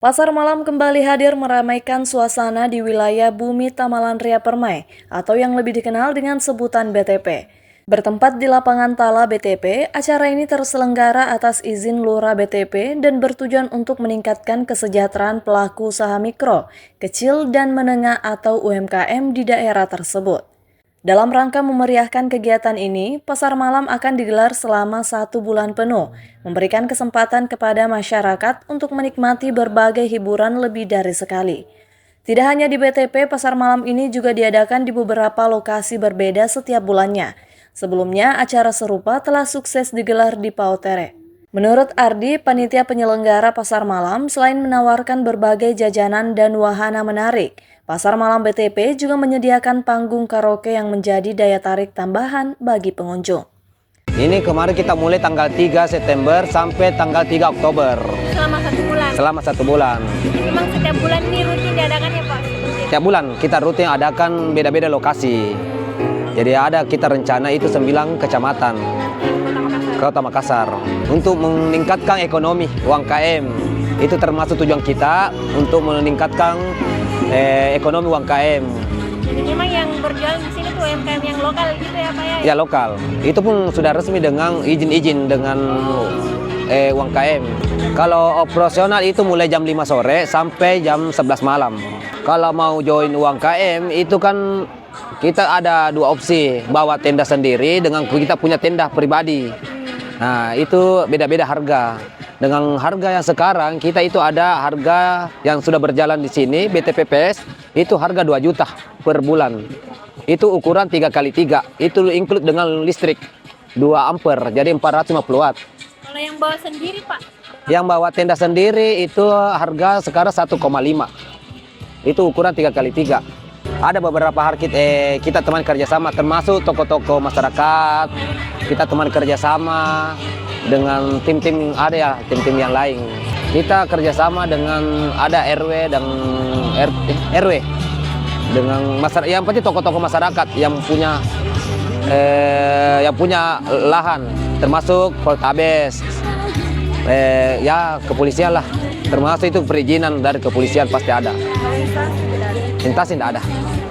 Pasar malam kembali hadir meramaikan suasana di wilayah Bumi Tamalan Ria Permai atau yang lebih dikenal dengan sebutan BTP. Bertempat di lapangan Tala BTP, acara ini terselenggara atas izin Lurah BTP dan bertujuan untuk meningkatkan kesejahteraan pelaku usaha mikro, kecil, dan menengah atau UMKM di daerah tersebut. Dalam rangka memeriahkan kegiatan ini, pasar malam akan digelar selama 1 bulan penuh, memberikan kesempatan kepada masyarakat untuk menikmati berbagai hiburan lebih dari sekali. Tidak hanya di BTP, pasar malam ini juga diadakan di beberapa lokasi berbeda setiap bulannya. Sebelumnya, acara serupa telah sukses digelar di Pautere. Menurut Ardi, panitia penyelenggara pasar malam selain menawarkan berbagai jajanan dan wahana menarik, pasar malam BTP juga menyediakan panggung karaoke yang menjadi daya tarik tambahan bagi pengunjung. Ini kemarin kita mulai tanggal 3 September sampai tanggal 3 Oktober. Selama 1 bulan? Selama 1 bulan. Memang setiap bulan ini rutin diadakan ya Pak? Setiap bulan kita rutin adakan beda-beda lokasi. Jadi ada kita rencana itu 9 kecamatan. Kota Makassar. Untuk meningkatkan ekonomi UMKM. Itu termasuk tujuan kita untuk meningkatkan ekonomi UMKM. Jadi memang yang berjualan di sini tuh UMKM yang lokal gitu ya Pak ya? Ya lokal. Itu pun sudah resmi dengan izin dengan UMKM. Kalau operasional itu mulai jam 5 sore sampai jam 11 malam. Kalau mau join UMKM itu kan kita ada 2 opsi, bawa tenda sendiri dengan kita punya tenda pribadi. Nah itu beda-beda harga. Dengan harga yang sekarang kita itu ada harga yang sudah berjalan di sini BTPPS itu harga 2 juta per bulan. Itu ukuran 3x3. Itu include dengan listrik 2 ampere jadi 450 watt. Kalau yang bawa sendiri Pak? Yang bawa tenda sendiri itu harga sekarang 1,5. Itu ukuran 3x3. Ada beberapa harga kita teman kerjasama termasuk toko-toko masyarakat. Kita teman kerjasama dengan tim-tim ada ya, tim-tim yang lain. Kita kerjasama dengan ada RW dan RW dengan masyarakat. Yang penting toko-toko masyarakat yang punya lahan, termasuk Poltabes, ya kepolisian lah. Termasuk itu perizinan dari kepolisian pasti ada. Instansi tidak ada.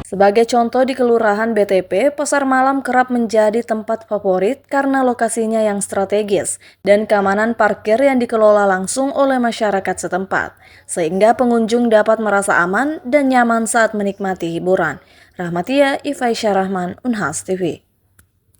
Sebagai contoh di Kelurahan BTP, pasar malam kerap menjadi tempat favorit karena lokasinya yang strategis dan keamanan parkir yang dikelola langsung oleh masyarakat setempat, sehingga pengunjung dapat merasa aman dan nyaman saat menikmati hiburan. Rahmatia Ifaisyah Rahman, Unhas TV.